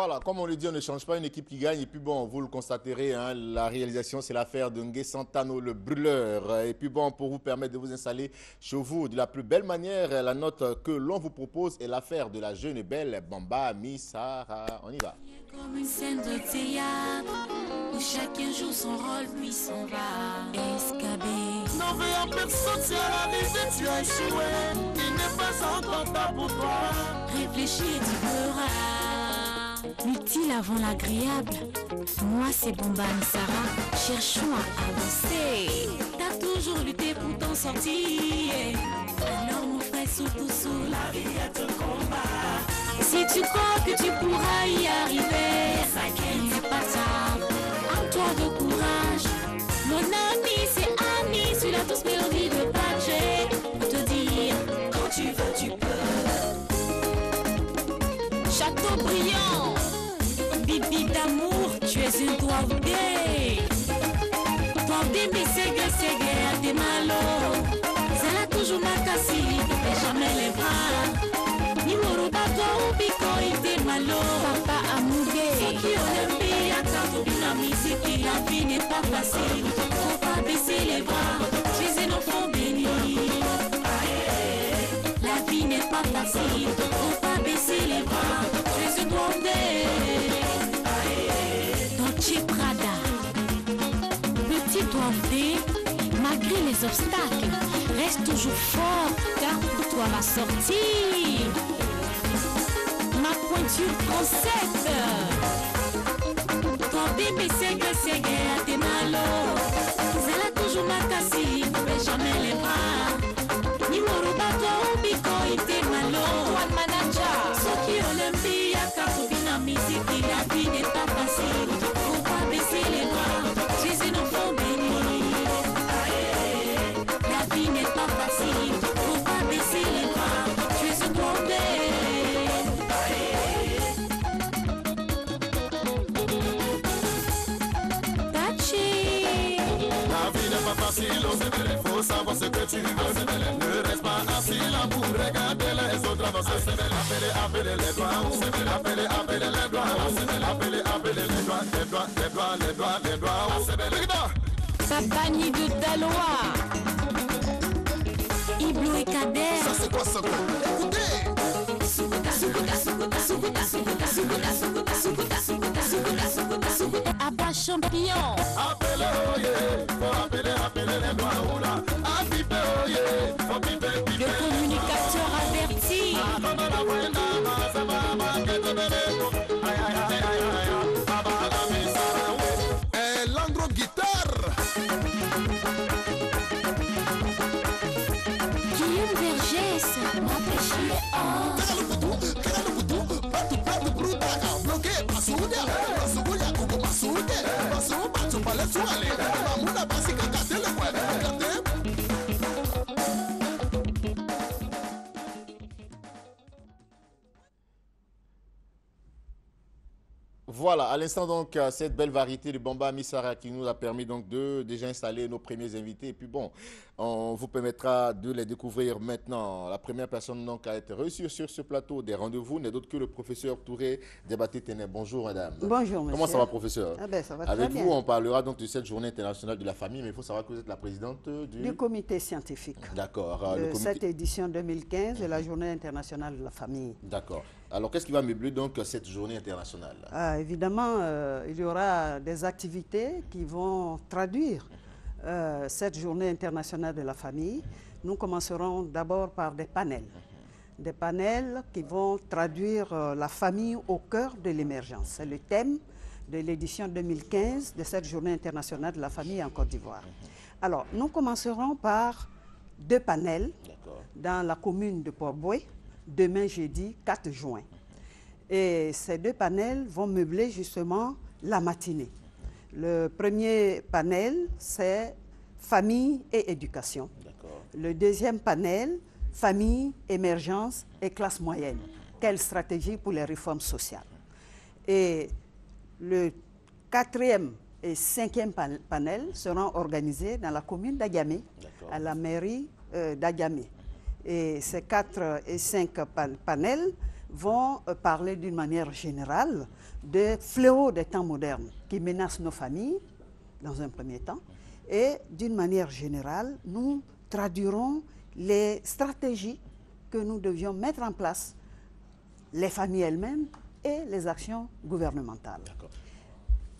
Voilà, comme on le dit, on ne change pas une équipe qui gagne. Et puis bon, vous le constaterez, hein, la réalisation, c'est l'affaire de Ngué Santano, le brûleur. Et puis bon, pour vous permettre de vous installer chez vous de la plus belle manière, la note que l'on vous propose est l'affaire de la jeune et belle Bamba Missara. On y va. Comme une scène de théâtre où chacun joue son rôle puis s'en va escaber. Non, mais en personne, si à l'arrivée tu as échoué, il n'est pas encore temps pour toi. Réfléchis et tu feras l'utile avant l'agréable. Moi c'est Bamba Missara, cherchons à avancer. T'as toujours lutté pour t'en sortir. Alors mon frère, surtout sous la vie est un combat. Si tu crois que tu pourras y arriver, il n'est pas tard. En toi de courage. Mon ami, c'est Annie, sur la douce mélodie de Pache. Pour te dire, quand tu veux, tu peux. Château brillant, bibi d'amour, tu es une Douardé. Douardé, mais c'est à tes malos. Elle a toujours ma cassie, mais jamais les bras. Ni Morobato ou Biko, il était malo. Papa Amoudé, c'est qui on aime. La musique, la vie n'est pas facile. Faut pas baisser les bras, tu es un enfant béni. La vie n'est pas facile. Faut pas baisser les bras, tu es un Douardé. Dolce Prada, petit Douardé, malgré les obstacles, reste toujours fort, car pour toi la sortie. Ma pointure concept. Bébé c'est à tes malos. Elle a toujours ma cassie, mais jamais les bras. Ni Morobato ou Biko, il était malo. One manager, ceux qui ont l'envie à Kakubina musique, la vie n'est pas facile. Faut pas baisser les bras, tu es un enfant béni. La vie n'est pas facile, faut pas baisser les bras, tu es un Douardé. Facile, faut savoir ce que tu veux. Ne reste pas assis là pour regarder les autres avancer. Appelez les doigts, appelez les doigts, appelez les doigts. Papani de Daloa, Iblou et Kader. Ça c'est quoi ça? Écoutez. Abba champion. Appelez, faut appeler les doigts. Le communicateur averti. L'andro guitare. Guillaume Vergès, ma péché. Voilà, à l'instant donc, cette belle variété de Bamba Missara qui nous a permis donc de déjà installer nos premiers invités. Et puis bon, on vous permettra de les découvrir maintenant. La première personne donc à être reçue sur ce plateau des rendez-vous n'est d'autre que le professeur Touré Débaté-Ténè. Bonjour madame. Bonjour monsieur. Comment ça va professeur? Ah ben, ça va Avec très vous, bien. on parlera donc de cette journée internationale de la famille, mais il faut savoir que vous êtes la présidente Du comité scientifique. D'accord. De cette édition 2015 de la journée internationale de la famille. D'accord. Alors, qu'est-ce qui va meubler donc cette journée internationale? Évidemment, il y aura des activités qui vont traduire cette journée internationale de la famille. Nous commencerons d'abord par des panels. Des panels qui vont traduire la famille au cœur de l'émergence. C'est le thème de l'édition 2015 de cette journée internationale de la famille en Côte d'Ivoire. Alors, nous commencerons par deux panels dans la commune de Port-Boué, demain jeudi 4 juin. Et ces deux panels vont meubler justement la matinée. Le premier panel, c'est famille et éducation. Le deuxième panel, famille, émergence et classe moyenne. Quelle stratégie pour les réformes sociales? Et le quatrième et cinquième panel seront organisés dans la commune d'Agamé, à la mairie d'Agamé. Et ces 4 et 5 panels vont parler d'une manière générale des fléaux des temps modernes qui menacent nos familles, dans un premier temps, et d'une manière générale, nous traduirons les stratégies que nous devions mettre en place, les familles elles-mêmes et les actions gouvernementales. D'accord.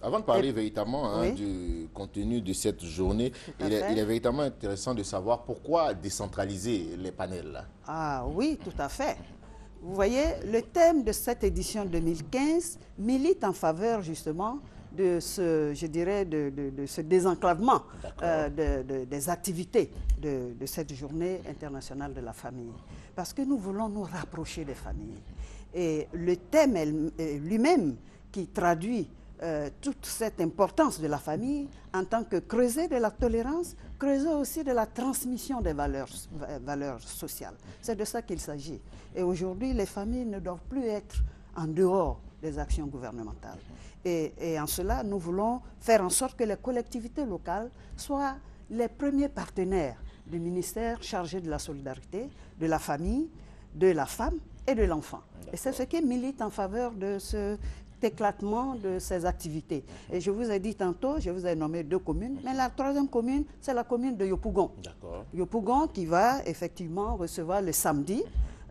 Avant de parler véritablement oui, du contenu de cette journée, il est véritablement intéressant de savoir pourquoi décentraliser les panels. Ah oui, tout à fait. Vous voyez, le thème de cette édition 2015 milite en faveur justement de ce, je dirais, de ce désenclavement des activités de cette journée internationale de la famille. Parce que nous voulons nous rapprocher des familles. Et le thème lui-même qui traduit toute cette importance de la famille en tant que creuset de la tolérance, creuset aussi de la transmission des valeurs sociales. C'est de ça qu'il s'agit. Et aujourd'hui, les familles ne doivent plus être en dehors des actions gouvernementales. Et en cela, nous voulons faire en sorte que les collectivités locales soient les premiers partenaires du ministère chargé de la solidarité, de la famille, de la femme et de l'enfant. Et c'est ce qui milite en faveur de ce éclatement de ces activités. Et je vous ai dit tantôt, je vous ai nommé 2 communes, mais la 3e commune, c'est la commune de Yopougon. Yopougon qui va effectivement recevoir le samedi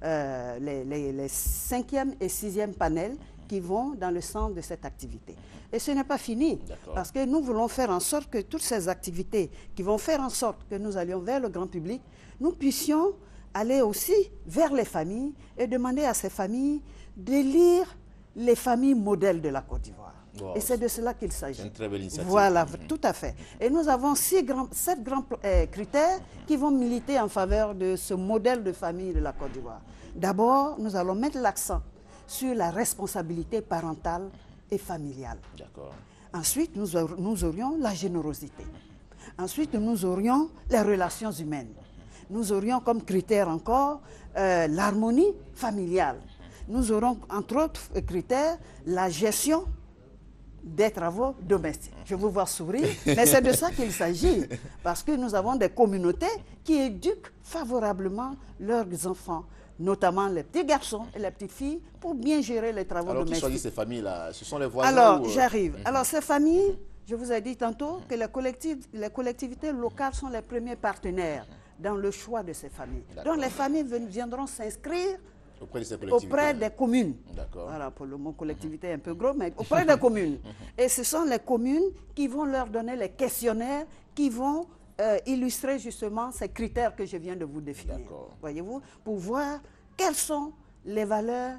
les 5e et 6e panels qui vont dans le sens de cette activité. Et ce n'est pas fini, parce que nous voulons faire en sorte que toutes ces activités qui vont faire en sorte que nous allions vers le grand public, nous puissions aller aussi vers les familles et demander à ces familles d'élire les familles modèles de la Côte d'Ivoire. Wow. Et c'est de cela qu'il s'agit. C'est une très belle initiative. Voilà, tout à fait. Et nous avons 7 grands critères qui vont militer en faveur de ce modèle de famille de la Côte d'Ivoire. D'abord, nous allons mettre l'accent sur la responsabilité parentale et familiale. Ensuite, nous aurions la générosité. Ensuite, nous aurions les relations humaines. Nous aurions comme critère encore l'harmonie familiale. Nous aurons, entre autres critères, la gestion des travaux domestiques. Je vous vois sourire, mais c'est de ça qu'il s'agit. Parce que nous avons des communautés qui éduquent favorablement leurs enfants, notamment les petits garçons et les petites filles, pour bien gérer les travaux domestiques. Alors, qui choisit ces familles-là? Ce sont les voisins? Alors, j'arrive. Alors, ces familles, je vous ai dit tantôt que les collectivités locales sont les premiers partenaires dans le choix de ces familles. Donc, les familles viendront s'inscrire auprès des communes. Voilà, pour le mot collectivité est un peu gros, mais auprès des communes. Et ce sont les communes qui vont leur donner les questionnaires qui vont illustrer justement ces critères que je viens de vous définir. Voyez-vous, pour voir quelles sont les valeurs,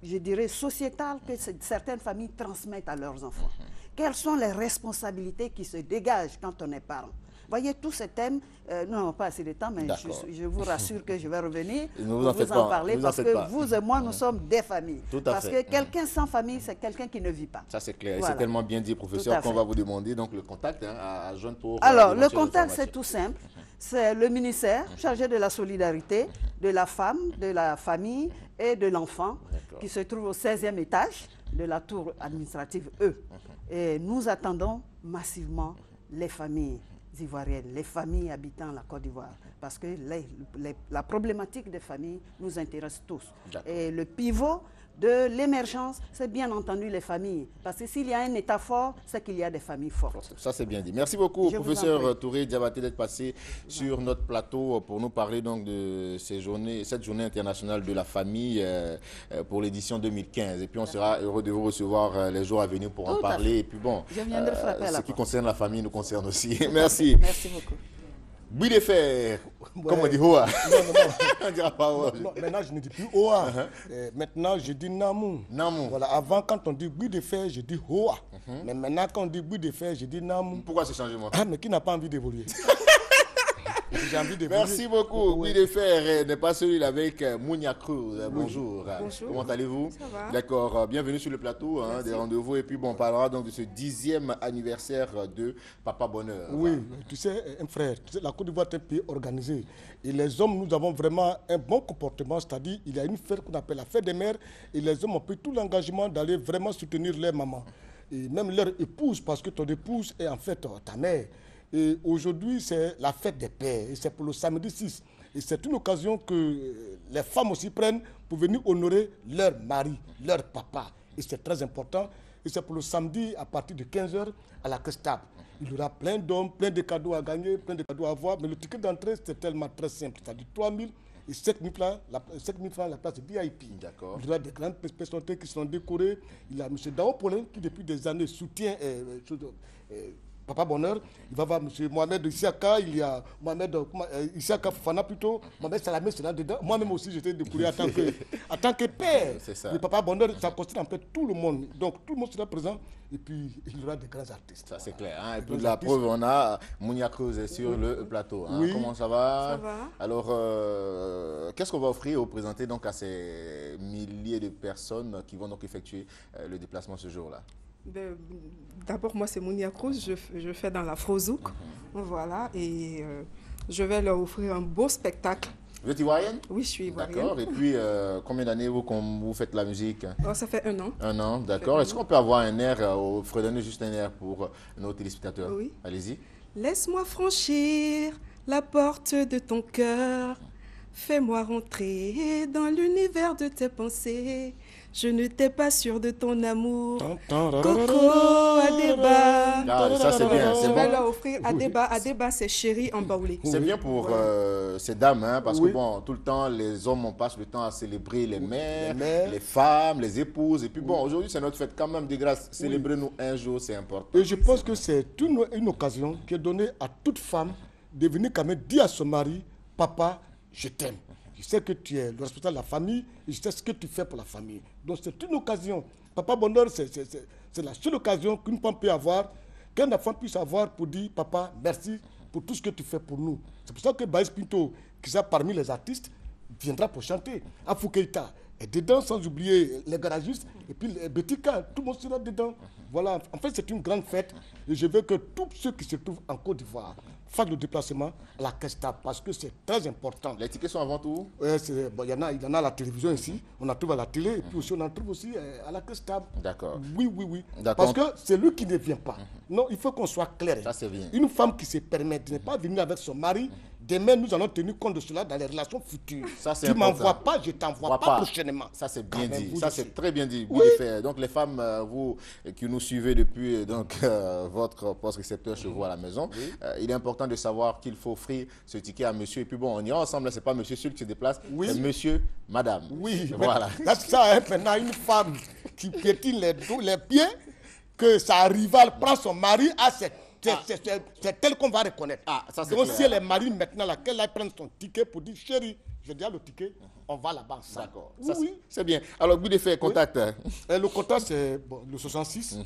je dirais, sociétales que certaines familles transmettent à leurs enfants. Quelles sont les responsabilités qui se dégagent quand on est parent. Voyez, tous ces thèmes, nous n'avons pas assez de temps, mais je vous rassure que je vais revenir pour vous en parler, parce que vous et moi, nous sommes des familles. Parce que quelqu'un sans famille, c'est quelqu'un qui ne vit pas. Ça, c'est clair. Voilà. C'est tellement bien dit, professeur, qu'on va vous demander donc, le contact à joindre pour... Alors, le contact, c'est tout simple. C'est le ministère chargé de la solidarité, de la femme, de la famille et de l'enfant, qui se trouve au 16e étage de la tour administrative E. Et nous attendons massivement les familles ivoiriennes, les familles habitant la Côte d'Ivoire, parce que la problématique des familles nous intéresse tous. Et le pivot de l'émergence, c'est bien entendu les familles, parce que s'il y a un État fort, c'est qu'il y a des familles fortes. Ça, c'est bien dit. Merci beaucoup, professeur Touré Diabaté, d'être passé sur notre plateau pour nous parler donc de cette journée internationale de la famille pour l'édition 2015. Et puis, on sera heureux de vous recevoir les jours à venir pour en parler. Et puis, bon, je viendrai frapper à la porte. Ce qui concerne la famille nous concerne aussi. Merci. Merci beaucoup. Buis de fer, comme on dit Hoa. On dira pas Hoa. Non, maintenant, je ne dis plus Hoa. Maintenant, je dis Namou. Namou. Voilà, avant, quand on dit buis de fer, je dis Hoa. Mais maintenant, quand on dit buis de fer, je dis Namou. Pourquoi ce changement? Ah, mais qui n'a pas envie d'évoluer? J'ai envie d'évoluer. Merci beaucoup. Buis de fer n'est pas celui avec Mounia Cruz. Bonjour. Bonjour. Comment allez-vous? Ça va. D'accord. Bienvenue sur le plateau des rendez-vous. Et puis, bon, on parlera donc de ce 10e anniversaire de Papa Bonheur. Oui, tu sais, un frère, la Côte d'Ivoire est un pays organisé. Et les hommes, nous avons vraiment un bon comportement. C'est-à-dire, il y a une fête qu'on appelle la fête des mères. Et les hommes ont pris tout l'engagement d'aller vraiment soutenir leur maman. Et même leur épouse, parce que ton épouse est en fait ta mère. Et aujourd'hui, c'est la fête des pères. Et c'est pour le samedi 6. Et c'est une occasion que les femmes aussi prennent pour venir honorer leur mari, leur papa. Et c'est très important. Et c'est pour le samedi à partir de 15h à la Crestable. Il y aura plein d'hommes, plein de cadeaux à gagner, plein de cadeaux à avoir. Mais le ticket d'entrée, c'est tellement très simple. C'est-à-dire 3 000 et 7 000 francs, la place VIP. D'accord. Il y aura des grandes personnalités qui seront décorées. Il y a M. Dao Paulin qui, depuis des années, soutient Papa Bonheur. Il va voir M. Mohamed Isiaka, il y a Mohamed Isiaka Fofana plutôt. Mohamed Salamé sera dedans. Moi-même aussi, j'étais découvert en tant que père. C'est ça. Le Papa Bonheur, ça concerne en fait tout le monde. Donc tout le monde sera présent et puis il y aura des grands artistes. Ça, c'est clair. Hein. Et puis la preuve, on a Mounia Cruz sur le plateau. Hein. Oui. Comment ça va? Ça va. Alors, qu'est-ce qu'on va offrir ou présenter donc à ces milliers de personnes qui vont donc effectuer le déplacement ce jour-là? D'abord, moi, c'est Mounia Cruz. Je fais dans la Frozouk. Voilà. Et je vais leur offrir un beau spectacle. Vous êtes ivoirienne? Oui, je suis ivoirienne. D'accord. Et puis, combien d'années vous faites la musique? Oh, ça fait 1 an. 1 an, d'accord. Est-ce qu'on peut avoir un air, redonner juste un air pour nos téléspectateurs? Oui. Allez-y. Laisse-moi franchir la porte de ton cœur. Fais-moi rentrer dans l'univers de tes pensées. Je ne t'ai pas sûr de ton amour. Coco, Adeba. Ah, ça c'est bien, Je c'est vais bon. leur offrir Adeba. Adeba, c'est chéri en baoulé. C'est bien pour ces dames, hein, parce que bon, tout le temps, les hommes, on passe le temps à célébrer les mères, les femmes, les épouses. Et puis bon, aujourd'hui, c'est notre fête quand même de grâce. Célébrez-nous un jour, c'est important. Et je pense que c'est une occasion qui est donnée à toute femme de venir quand même dire à son mari, papa, je t'aime. Je sais que tu es le responsable de la famille et je sais ce que tu fais pour la famille. Donc c'est une occasion. Papa Bonheur, c'est la seule occasion qu'une femme peut avoir, qu'un enfant puisse avoir pour dire, papa, merci pour tout ce que tu fais pour nous. C'est pour ça que Baïs Pinto, qui est parmi les artistes, viendra pour chanter. Afou Keïta est dedans, sans oublier les garagistes, et puis les Betika, tout le monde sera dedans. Voilà, en fait c'est une grande fête et je veux que tous ceux qui se trouvent en Côte d'Ivoire fassent le déplacement à la Crestable parce que c'est très important. Les tickets sont avant tout? Bon, il y en a à la télévision ici, on en trouve à la télé, et puis aussi on en trouve aussi à la Crestable. D'accord. Oui. D'accord. Parce que c'est lui qui ne vient pas. Non, il faut qu'on soit clair. Ça, c'est bien. Une femme qui se permet de ne pas venir avec son mari, demain nous allons tenir compte de cela dans les relations futures. Ça, c'est tu important. m'envoies pas, je t'envoie pas prochainement. Ça, c'est bien Quand même, dit. vous Ça, aussi. c'est très bien dit. Oui. Donc, les femmes, vous qui nous suivez depuis votre poste récepteur chez vous à la maison, il est important de savoir qu'il faut offrir ce ticket à monsieur. Et puis bon, on ira ensemble. C'est pas monsieur seul qui se déplace, c'est monsieur, madame. Oui, Voilà. Là, ça, hein, maintenant, une femme qui piétine les pieds, que sa rivale prend son mari, c'est tel qu'on va reconnaître. Ah, ça, c'est donc, clair. si elle est mariée maintenant, qu'elle aille prendre son ticket pour dire, chérie, je dis à le ticket, on va là-bas ensemble. D'accord. Oui, Ça, oui. c'est bien. Alors, but de faire contact. Et le contact, c'est le 66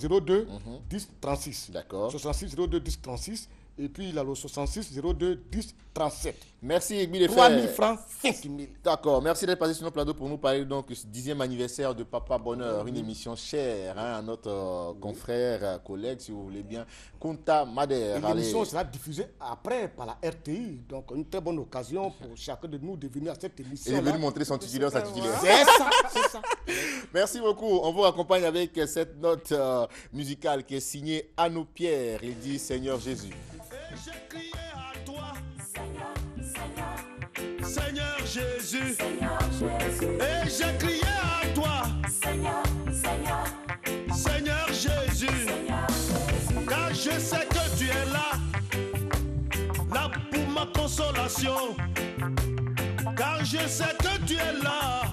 02 10 36. D'accord. 66 02 10 36. Et puis, il a le 66 02 10 37. Merci, Guy 3 000 francs, 5 000. D'accord, merci d'être passé sur nos plateaux pour nous parler donc du 10e anniversaire de Papa Bonheur, une émission chère à notre confrère, collègue, si vous voulez bien, Kunta Mader. L'émission sera diffusée après par la RTI. Donc, une très bonne occasion pour chacun de nous de venir à cette émission. Il est venu montrer son titulaire, sa titulaire. C'est ça. Merci beaucoup. On vous accompagne avec cette note musicale qui est signée Annou Pierre. Il dit Seigneur Jésus. J'ai crié à toi, Seigneur Jésus. Et j'ai crié à toi, Seigneur Jésus. Car je sais que tu es là pour ma consolation. Car je sais que tu es là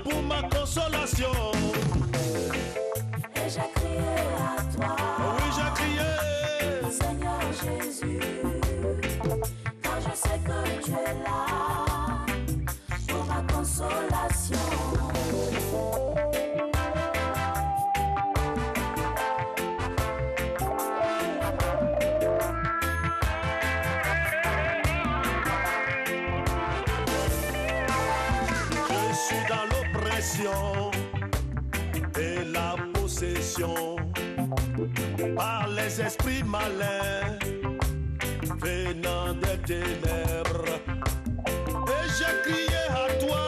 pour ma consolation. Et j'ai crié à toi. Oui, j'ai crié. Seigneur Jésus, car je sais que tu es là pour ma consolation. Je suis dans l'oppression et la possession par les esprits malins venant des ténèbres. Et j'ai crié à toi,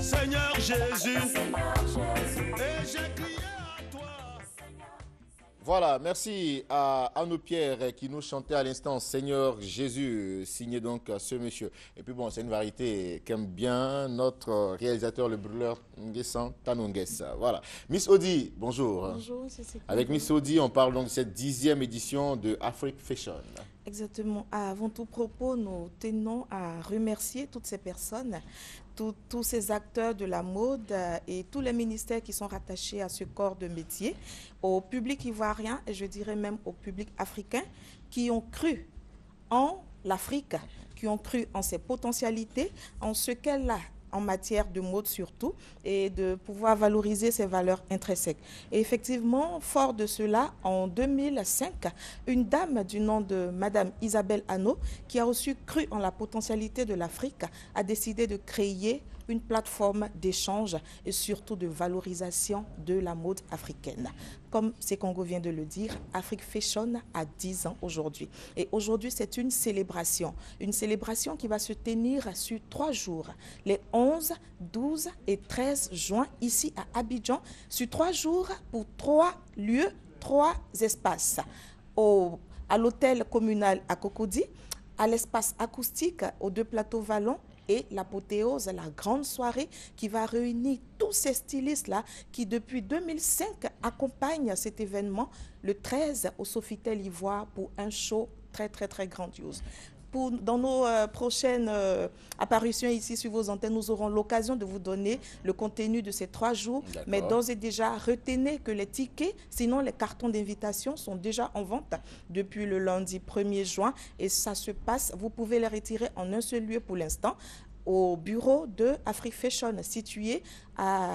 Seigneur Jésus. Et j'ai crié à toi. Voilà, merci à Anno Pierre qui nous chantait à l'instant Seigneur Jésus, signé donc ce monsieur. Et puis bon, c'est une variété qu'aime bien notre réalisateur, le brûleur Nguessan Tanongessa. Voilà. Miss Audi, bonjour. Bonjour, c'est Sekou. Avec Miss Audi, on parle donc de cette 10e édition de Afrique Fashion. Exactement. Avant tout propos, nous tenons à remercier toutes ces personnes, tous ces acteurs de la mode et tous les ministères qui sont rattachés à ce corps de métier, au public ivoirien et je dirais même au public africain qui ont cru en l'Afrique, qui ont cru en ses potentialités, en ce qu'elle a en matière de mode surtout, et de pouvoir valoriser ses valeurs intrinsèques. Et effectivement, fort de cela, en 2005, une dame du nom de Madame Isabelle Hanot, qui a aussi cru en la potentialité de l'Afrique, a décidé de créer une plateforme d'échange et surtout de valorisation de la mode africaine. Comme Sekongo vient de le dire, Afrique Fashion a 10 ans aujourd'hui. Et aujourd'hui, c'est une célébration qui va se tenir sur 3 jours, les 11, 12 et 13 juin, ici à Abidjan, sur 3 jours pour 3 lieux, 3 espaces. À l'hôtel communal à Cocody, à l'espace acoustique aux 2 plateaux Vallon, et l'apothéose, la grande soirée qui va réunir tous ces stylistes-là qui, depuis 2005, accompagnent cet événement le 13 au Sofitel Ivoire pour un show très, très, très grandiose. Dans nos prochaines apparitions ici sur vos antennes, nous aurons l'occasion de vous donner le contenu de ces 3 jours. Mais d'ores et déjà, retenez que les tickets, sinon les cartons d'invitation, sont déjà en vente depuis le lundi 1er juin. Et ça se passe, vous pouvez les retirer en un seul lieu pour l'instant, au bureau de Afrique Fashion, situé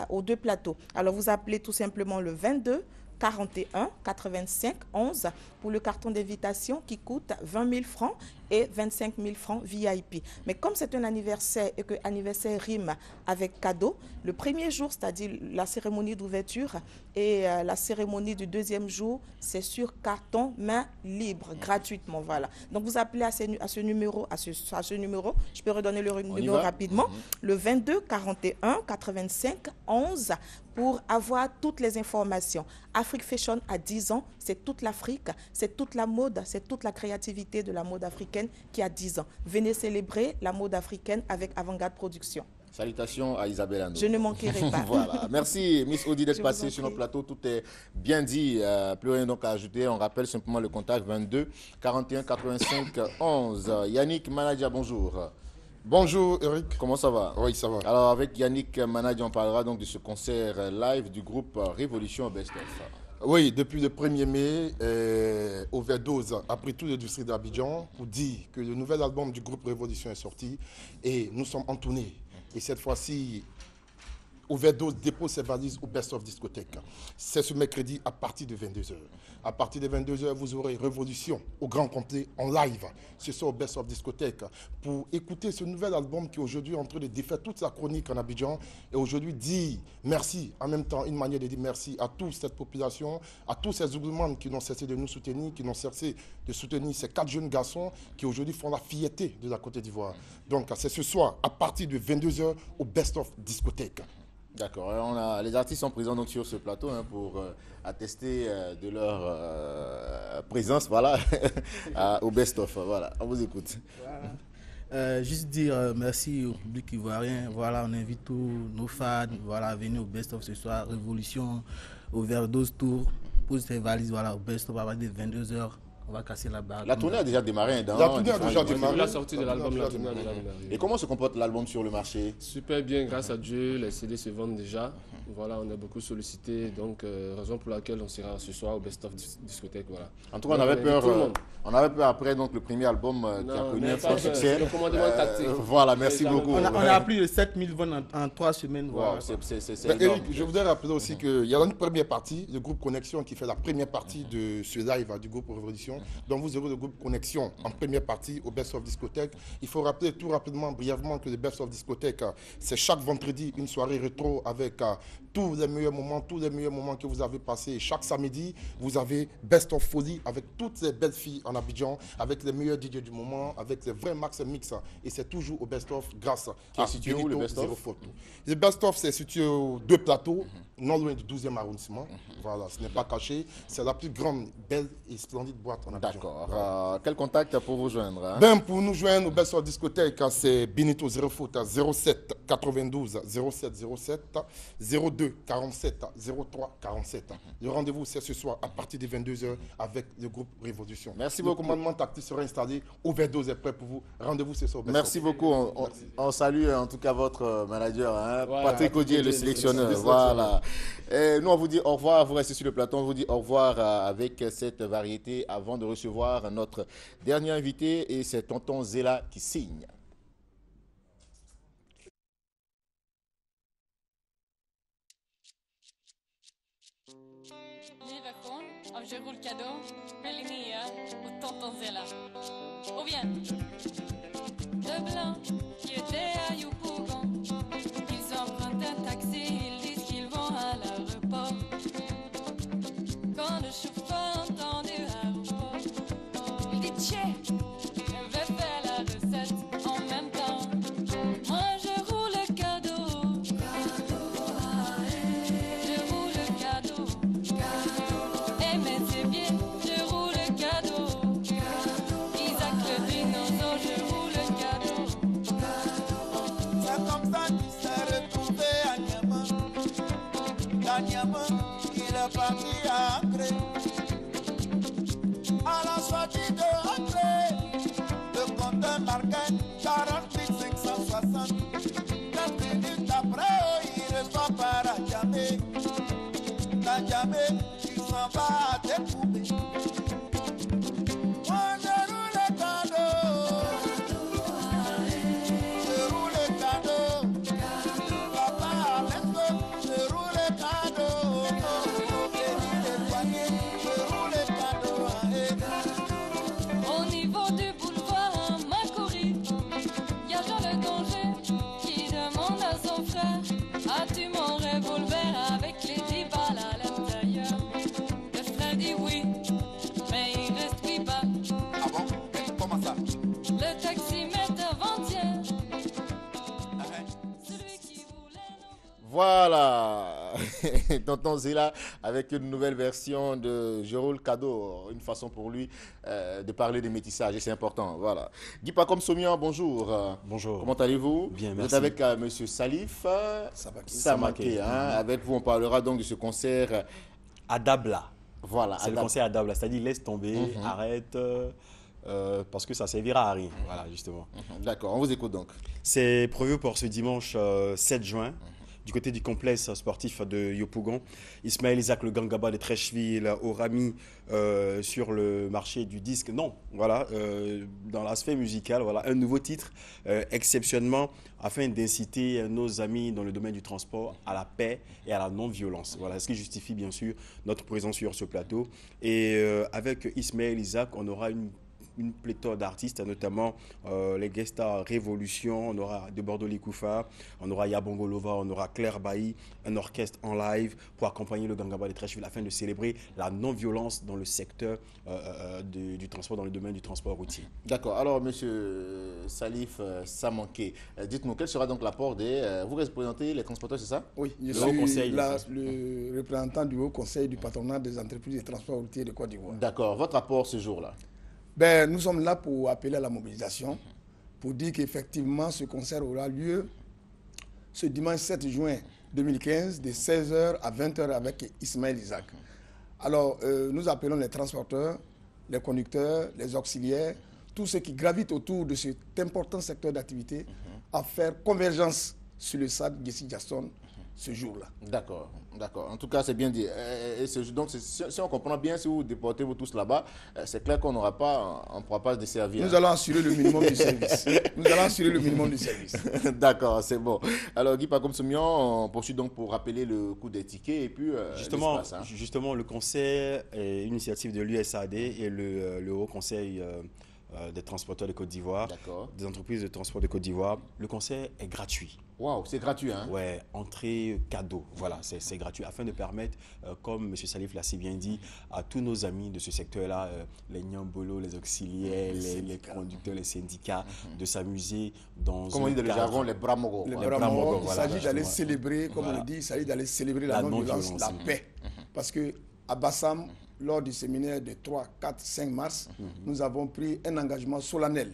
aux 2 plateaux. Alors vous appelez tout simplement le 22 41 85 11 pour le carton d'invitation qui coûte 20 000 francs et 25 000 francs VIP. Mais comme c'est un anniversaire et que anniversaire rime avec cadeau, le premier jour, c'est-à-dire la cérémonie d'ouverture et la cérémonie du 2e jour, c'est sur carton main libre, gratuitement. Voilà. Donc vous appelez à ce numéro, je peux redonner le numéro rapidement, le 22 41 85 11 pour avoir toutes les informations. Afrique Fashion a 10 ans, c'est toute l'Afrique, c'est toute la mode, c'est toute la créativité de la mode africaine qui a 10 ans. Venez célébrer la mode africaine avec Avant-Garde Production. Salutations à Isabelle Hanot. Je ne manquerai pas. Voilà. Merci Miss Audi d'être passée sur notre plateau. Tout est bien dit. Plus rien donc à ajouter. On rappelle simplement le contact 22 41 85 11. Yannick Manadia, bonjour. Bonjour Eric. Comment ça va? Oui, ça va. Alors avec Yannick Manadia, on parlera donc de ce concert live du groupe Révolution Best of. Oui, depuis le 1er mai, Overdose a pris tout le district d'Abidjan pour dire que le nouvel album du groupe Révolution est sorti et nous sommes en tournée. Et cette fois-ci, Overdose dépose ses valises au Best of Discothèque. C'est ce mercredi à partir de 22h. À partir de 22h, vous aurez Révolution au grand complet en live. Ce soir au Best of Discothèque pour écouter ce nouvel album qui aujourd'hui est en train de défaire toute sa chronique en Abidjan et aujourd'hui dit merci, en même temps une manière de dire merci à toute cette population, à tous ces Zougouman qui n'ont cessé de nous soutenir, qui n'ont cessé de soutenir ces 4 jeunes garçons qui aujourd'hui font la fierté de la Côte d'Ivoire. Donc c'est ce soir à partir de 22h au Best of Discothèque. D'accord. Les artistes sont présents donc sur ce plateau pour attester de leur présence, voilà, au best-of. Voilà, on vous écoute. Voilà. Juste dire merci au public ivoirien. Voilà, on invite tous nos fans, voilà, à venir au best-of ce soir. Révolution, Overdose Tour, pose ses valises, voilà, au best-of à partir de 22h. On va casser la barre. La tournée a déjà démarré. La tournée a déjà démarré. La sortie de l'album, la tournée a déjà démarré. Et comment se comporte l'album sur le marché? Super bien, grâce à Dieu, les CD se vendent déjà. Voilà, on est beaucoup sollicité, donc raison pour laquelle on sera ce soir au Best of Discothèque. Voilà. En tout cas, on avait peur après donc, le premier album qui a connu un franc succès. Le commandement tactique. Voilà, merci beaucoup. On a plus de 7000 ventes en 3 semaines. Voilà. Eric, je voudrais rappeler aussi qu'il y a une première partie, le groupe Connexion qui fait la première partie de ce live du groupe Révolution. Donc vous aurez le groupe Connexion en première partie au Best of Discothèque. Il faut rappeler tout rapidement, brièvement, que le Best of Discothèque, c'est chaque vendredi une soirée rétro avec tous les meilleurs moments que vous avez passés. Chaque samedi, vous avez Best of Folie avec toutes ces belles filles en Abidjan, avec les meilleurs DJ du moment, avec les vrais max mix. Et c'est toujours au Best of grâce à situé où, le Best of? Zero Faute. Le Best of, c'est situé aux 2 plateaux, non loin du 12e arrondissement. Voilà, ce n'est pas caché. C'est la plus grande, belle et splendide boîte en Abidjan. D'accord. Quel contact pour vous joindre, hein? Ben, pour nous joindre au Best of Discothèque, c'est Benito Zero Faute 07 92 07 07 02 47 03 47. Le rendez-vous, c'est ce soir à partir de 22h avec le groupe Révolution. Merci beaucoup. beaucoup. Le commandement tactique sera installé. Overdose est prêt pour vous. Rendez-vous ce soir. Merci beaucoup. On salue en tout cas votre manager, hein, Voilà, Patrick Odier, le sélectionneur. Voilà. Et nous, on vous dit au revoir. Vous restez sur le plateau. On vous dit au revoir avec cette variété avant de recevoir notre dernier invité. Et c'est tonton Zela qui signe. Livet av Jerul Cadeau, Bellinia och tonton Zela. Och bien, deux blancs qui étaient à Yopougon, ils empruntent un taxi, ils disent qu'ils vont à l'aéroport. Quand le chauffeur entendu aéroport, il dit tchè, je vais faire la recette en même temps. Moi je roule le cadeau, je roule le cadeau. Eh mais c'est bien, je roule le cadeau. Isaac le dinosaure, je roule le cadeau. C'est comme ça qu'il s'est retrouvé à Niamey. À Niamey, il est parti à Accré. À la sortie de Accré, le compteur marquait 48 560. 4 minutes après, il repart par Adjamé. Adjamé, il s'en va à découper. Moi, je roule le cadeau. Je roule le cadeau. Papa, laisse-moi, je roule le cadeau. Béni les poignets, je roule le cadeau. Au niveau du boulevard Macoury, y'a Jean le danger qui demande à son frère: as-tu mon revolver avec les 10 balles à l'intérieur? Le frère dit oui, mais il reste 8 balles. Ah bon? Comment ça? Le taximètre avant-hier, celui qui voulait non. Voilà. Tonton Zela avec une nouvelle version de Jerul Cadeau. Une façon pour lui de parler de métissage. Et c'est important. Voilà. Guy Pacom Somian, bonjour. Bonjour. Comment allez-vous? Bien, Vous êtes merci. avec monsieur Salif Samaké. Hein. Avec vous, on parlera donc de ce concert. Adabla. Voilà. C'est le conseil Adabla, c'est-à-dire laisse tomber, arrête, parce que ça servira à rien. Voilà, justement. D'accord, on vous écoute donc. C'est prévu pour ce dimanche 7 juin. Du côté du complexe sportif de Yopougon, Ismaël Isaac, le Gangaba de Trècheville, aura mis sur le marché du disque, non, voilà, dans l'aspect musical, voilà, un nouveau titre, exceptionnellement, afin d'inciter nos amis dans le domaine du transport à la paix et à la non-violence. Voilà, ce qui justifie bien sûr notre présence sur ce plateau. Et avec Ismaël Isaac, on aura une pléthore d'artistes, notamment les guest stars Révolution, on aura de Bordeaux Likoufa, on aura Yabongo Lova, on aura Claire Bailly, un orchestre en live pour accompagner le Gangaba de Trècheville afin de célébrer la non-violence dans le secteur du transport, dans le domaine du transport routier. D'accord. Alors, monsieur Salif Samaké, dites-nous, quel sera donc l'apport des... vous représentez les transporteurs, c'est ça? Oui, je Le Haut Conseil, suis le représentant du Haut Conseil du patronat des entreprises de transport routier de Côte d'Ivoire. D'accord. Votre apport ce jour-là? Ben, nous sommes là pour appeler à la mobilisation, pour dire qu'effectivement ce concert aura lieu ce dimanche 7 juin 2015 de 16h à 20h avec Ismaël Isaac. Alors, nous appelons les transporteurs, les conducteurs, les auxiliaires, tous ceux qui gravitent autour de cet important secteur d'activité à faire convergence sur le stade Gessi Jasson ce jour-là. D'accord, d'accord. En tout cas, c'est bien dit. Donc, si on comprend bien, si vous déportez vous tous là-bas, c'est clair qu'on n'aura pas, on ne pourra pas se desservir. Nous allons assurer le minimum du service. Nous allons assurer le minimum du service. D'accord, c'est bon. Alors, Guy Pacom Soumian, on poursuit donc pour rappeler le coût des tickets et puis justement, le concert est une initiative de l'USAD et le Haut Conseil des transporteurs de Côte d'Ivoire, D'accord. des entreprises de transport de Côte d'Ivoire. Le concert est gratuit. Waouh, c'est gratuit, hein? Ouais, entrée cadeau. Voilà, c'est gratuit afin de permettre, comme M. Salif l'a si bien dit, à tous nos amis de ce secteur-là, les Nyambolo, les auxiliaires, les conducteurs, les syndicats, de s'amuser dans Comme on dit dans le jargon, les bras mogos. Les Les bras bras morts, morts, il voilà, s'agit d'aller justement. célébrer, comme Voilà. on le dit, il s'agit d'aller célébrer la non-violence, la paix. Parce que à Bassam, lors du séminaire de 3, 4, 5 mars, nous avons pris un engagement solennel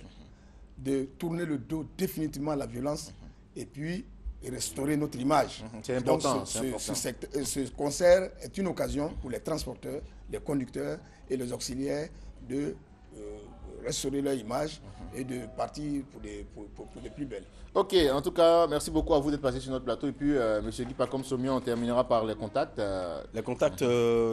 de tourner le dos définitivement à la violence et puis restaurer notre image. C'est Donc, important. ce concert est une occasion pour les transporteurs, les conducteurs et les auxiliaires de restaurer leur image et de partir pour des plus belles. Ok, en tout cas, merci beaucoup à vous d'être passé sur notre plateau. Et puis, M. Guy Pacom Somion, on terminera par les contacts. Les contacts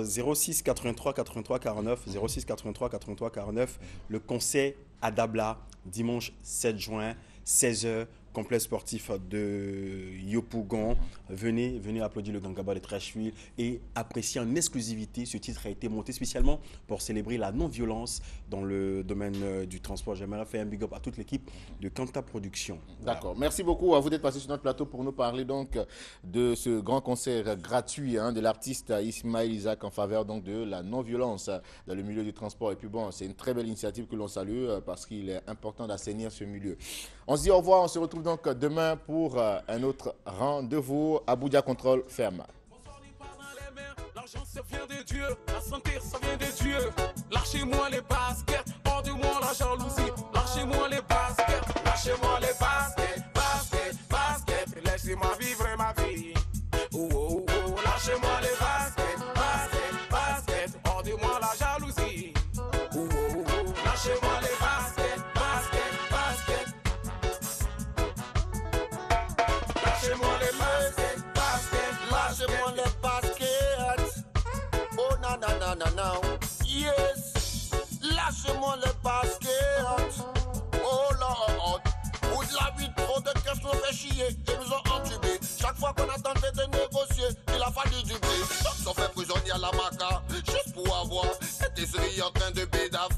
06 83 83 49, 06 83 83 49. Le concert à Dabla, dimanche 7 juin, 16h, complexe sportif de Yopougon. Venez applaudir le Gangaba de Trashville et apprécier en exclusivité. Ce titre a été monté spécialement pour célébrer la non-violence dans le domaine du transport. J'aimerais faire un big up à toute l'équipe de Kanta Production. D'accord. Merci beaucoup à vous d'être passé sur notre plateau pour nous parler donc de ce grand concert gratuit de l'artiste Ismaël Isaac en faveur donc de la non-violence dans le milieu du transport. Et puis bon, c'est une très belle initiative que l'on salue parce qu'il est important d'assainir ce milieu. On se dit au revoir, on se retrouve donc demain pour un autre rendez-vous. Abuja Control ferme. L'argent ça vient de Dieu, la santé ça vient de Dieu. Lâchez-moi les baskets, hors de moi la jalousie. Lâchez-moi les baskets, lâchez-moi les baskets, baskets, baskets. Laissez-moi vivre ma vie. Oh, oh, oh. Lâchez-moi les baskets, baskets, baskets. Hors de moi la jalousie. Oh, oh, oh. Lâchez-moi les baskets, baskets, baskets. Lâchez-moi les baskets, baskets, Lâchez-moi les baskets. Oh na na na na na. Yes. Lâchez-moi les baskets. Oh Lord. Ou de la vie trop de cash nous fait chier et nous ont entubés. Chaque fois qu'on a tenté de négocier, il a fallu du blé. Donc on fait prisonnier à la maca juste pour avoir été en train de bédave.